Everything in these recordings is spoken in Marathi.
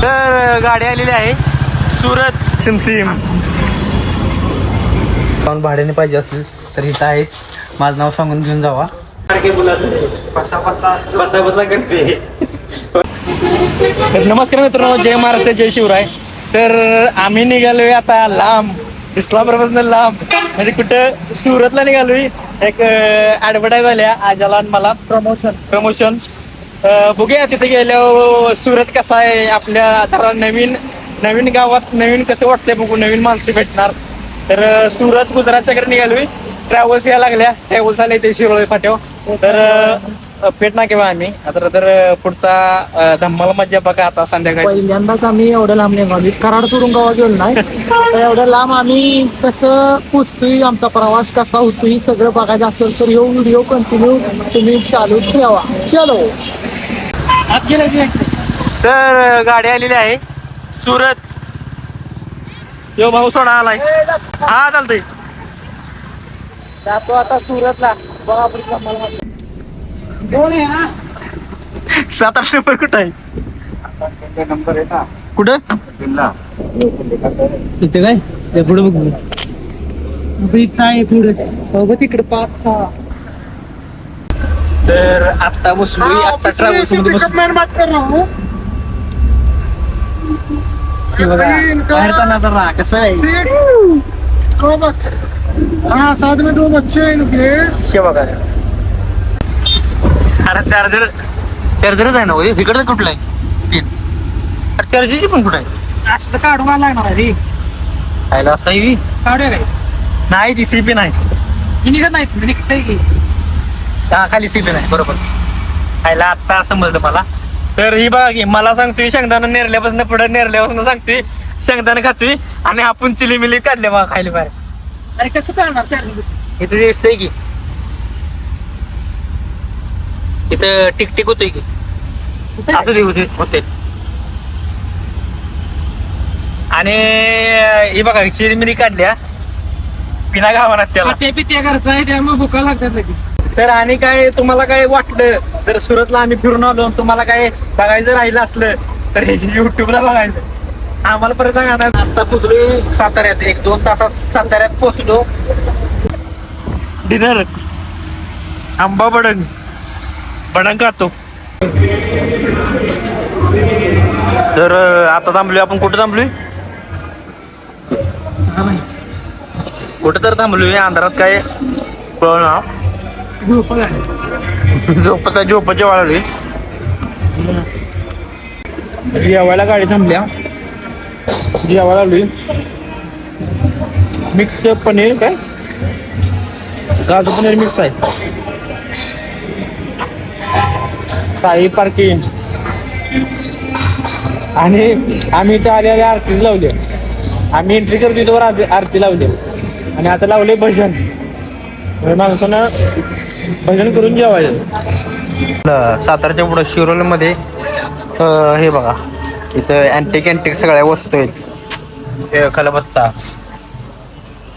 तर गाडी आलेली आहे सुरत सिमसिम. भाड्याने पाहिजे असेल तर इथं आहेत. माझं नाव सांगून घेऊन जावा. बसा करते. तर नमस्कार मित्रांनो, जय महाराष्ट्र जय शिवराय. तर आम्ही निघालोय आता लांब, इस्लामपूरपासून लांब, म्हणजे कुठं सुरतला निघालोय. एक ऍडव्हर्टाईज आल्या आजाला आणि मला, प्रमोशन बघूया तिथे गेल्यावर सुरत कसा आहे, आपल्या आता नवीन गावात नवीन कसं वाटतंय बघू, नवीन माणसं भेटणार. तर सुरत गुजरातच्याकडे निघालोय. ट्रॅव्हल्स यायला लागल्या, ट्रॅव्हल्स आले ते शिरोळे फाट्यावर. तर पेट ना केव्हा आम्ही आता, तर पुढचा धम्माला मजा बघा आता संध्याकाळी. पहिल्यांदाच आम्ही एवढ्या लांब निघालो, कराड सोडून गावा गेलो नाही. तर एवढ्या लांब आम्ही कसं पोचतोय, आमचा प्रवास कसा होतोय सगळं बघायचं असेल तर यो व्हिडिओ कंटिन्यू तुम्ही चालू ठेवा. चलो आत गेलं. तर गाडी आलेली आहे सुरत. यो भाऊ सोडा आलाय. हा चालतंय. जातो आता सुरतला. बघा कोण आहे ना 7-8 नंबर कुठं आहे? नंबर आहे ना कुठं दिल्ला इथे काय ते पुढे बघ, इथं आहे पुढे बघ तिकडे 5-6. तर आता बसलोय, आता ट्रॅव्हल्स मध्ये बसलोय. बात कर रहा हूं. बाहेरचा नजारा कसा आहे हाँ साथ में 2 बच्चे हैं इनके. शे बघा. अरे चार्जरच आहे ना हो, इकडचं कुठलं आहे? अरे चार्जरची पण कुठं आहे? असं काढून लागणार आहे रे. खायला असं आहे काढूया काय नाही, ती सीपी नाही. मी निघत नाही, मी निघतंय की. हा खाली सीपी नाही, बरोबर. खायला आत्ता समजलं मला. तर ही बघा की, मला सांगतोय शेंगदाणा नेरल्यापासून पुढे नेरल्यापासून सांगतोय शेंगदाणा खातोय आणि आपण चिलीमिली काढले बघा खायला बाहेर. अरे कसं काढणार त्या इथं दिसतंय की, इथं टिकटिक होतोय की, असं ते होते. आणि हे बघा चिलीमिली काढल्या पिना गावात त्याला. ते बी त्या घरचं आहे, त्यामुळे भुका लागतात लगेच. तर आणि काय तुम्हाला काय वाटलं तर सुरतला आम्ही फिरून आलो, तुम्हाला काय बघायचं राहिलं असलं तर युट्यूबला बघायचं. आम्हाला परत सांगा. आता पोचलोय साताऱ्यात, 1-2 तासात साताऱ्यात पोचलो. डिनर आंबा बडंग खातो. तर आता थांबलोय आपण. कुठं थांबलोय? कुठं तर थांबलोय अंधारात, काय कळना. झोपच्या वाळलोय. जेवायला गाडी थांबल्या, जेवायला आलोय. मिक्स पनीर, काय गाजर पनीर मिक्स आहे. साई पार्किंग. आणि आम्ही इथे आलेल्या आरतीच लावली. आम्ही एंट्री करतो तोवर आरती लावली. आणि आता लावले भजन. माणसानं भजन करून जेवायचं. सातारच्या पुढं शिरोलीमध्ये हे बघा, इथं अँटिक सगळ्या वस्तू आहेत. खलबत्ता,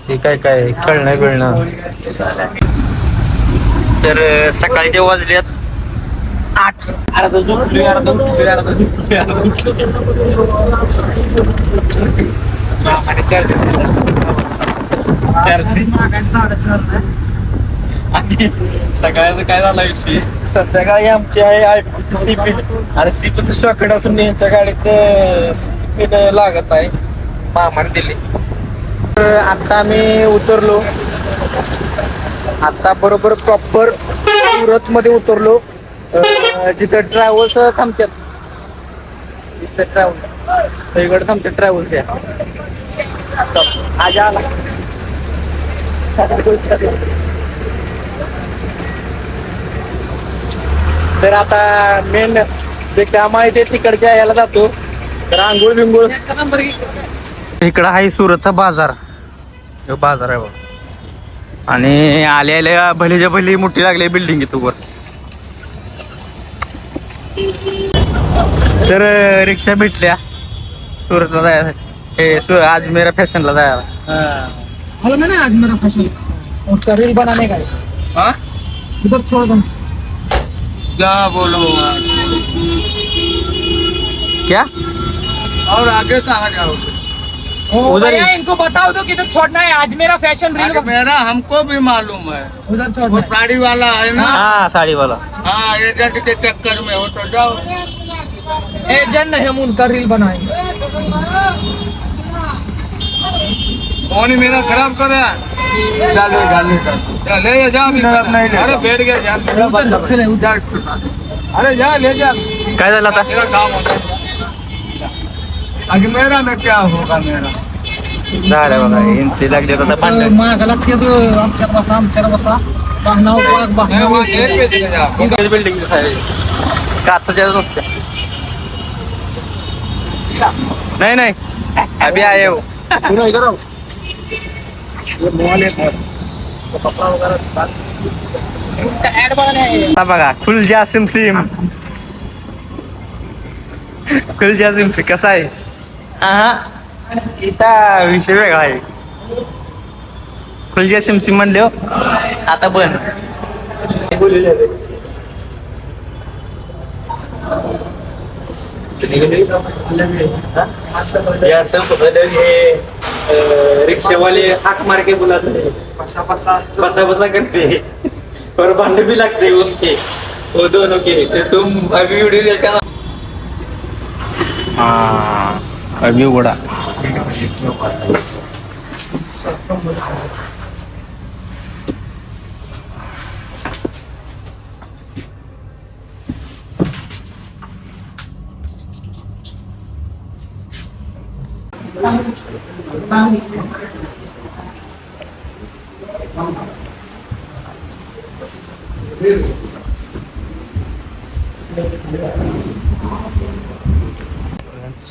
हे काय खेळणं बिळणं. तर सकाळचे वाजल्यात 8. अर्धा झोपलोय, अर्धा उठलोय, अर्धा झोपलोय, अर्धा उठलोय. आणि सगळ्याचं काय झाला विषय, संध्याकाळी आमची आहे सीपी आणि सीपी शॉकेट असून यांच्या गाडीत सीपी लागत आहे, मामाने दिली. आता आम्ही उतरलो, आता बरोबर प्रॉपर सुरत मध्ये उतरलो. जिथं ट्रॅव्हल्स थांबतात, तिथं ट्रॅव्हल्स इकडे थांबतात ट्रॅव्हल्स. या आज आला. तर आता मेन जे काम आहे ते तिकडच्या याला जातो. तर आंघोळ बिंगोळ इकडं आहे सुरतचा बाजार. बाजार आहे बघा. आणि आल्या भलीच्या भली मोठी लागली बिल्डिंग इथं वर. तर रिक्षा भेटल्या सुरतला जायला, हे अजमेरा फॅशनला जायला. हेलो मैंने आज मेरा फैशन उसका रील बनाने का है। हाँ? उधर छोड़ दो। क्या बोलो क्या और आगे कहाँ जाओगे? उधर भैया, ही। इनको बताओ तो किधर छोड़ना है। आज मेरा फैशन रील अरे मेरा हमको भी मालूम है, उधर वो छोड़ना है। साड़ी वाला है ना। हाँ साड़ी वाला। हाँ, एजेंट के चक्कर में हो तो जाओ। एजेंट नहीं, हम उनका रील बनाएंगे। कौन ही मेरा खराब कर रहा है? ले जा अभी। अरे बैठ गया जा। चले, उधर। अरे जा ले जा, काय झालं आता? मेरा काम होता है। आगे मेरा में क्या होगा मेरा? झालं बघा, यांची लागली आता भांडण. मागाला ते आमच्याला बसा बघनाव बाग मैं वहाँ बघनाव गेट पे चले जा। बिल्डिंग काचच्या नुसत्या. नाही नाही अभी आये हो. पुन्हा इधर आओ. ऍड बघा नाही. आता बघा खुलजा सिम सिम. खुलजा सिम सिम कसा आहे? इथं विषय वेगळा आहे. खुलजा सिम सिम म्हणले हो, आता बंद. या सब अलग है, रिक्शे वाले हाक मार के बुलाते हैं, बसा बसा करते हैं और भांडे भी लगते हैं उनके, वो दोनों के. तो तुम अभी वीडियो देखा ना? हाँ अभी उड़ा.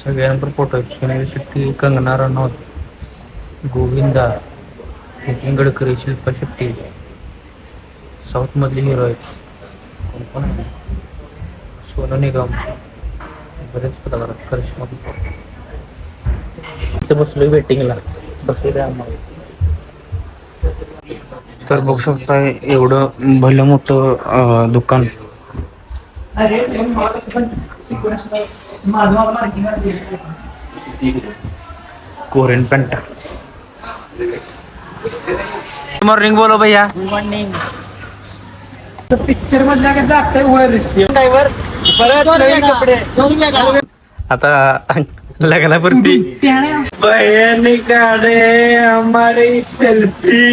सगळ्यांवर फोटो. सुनील शेट्टी, कंगना रनौत, गोविंदा, नितीन गडकरी, शिल्पा शेट्टी, साऊथ मधले हिरो आहेत. कोण कोण आहे? सोनू निगम, बरेच कलाकार. करिश्मा इथे बसलोय वेटिंगला, बसले आम्हाला. तर बघू शकता एवढं भलं मोठं दुकान. कोरियन पेंटा. मॉर्निंग बोलो भैया. पिक्चर मधल्या काय जागतंय वर. कपडे आता लगला वरती बहन काढे हमारी सेल्फी.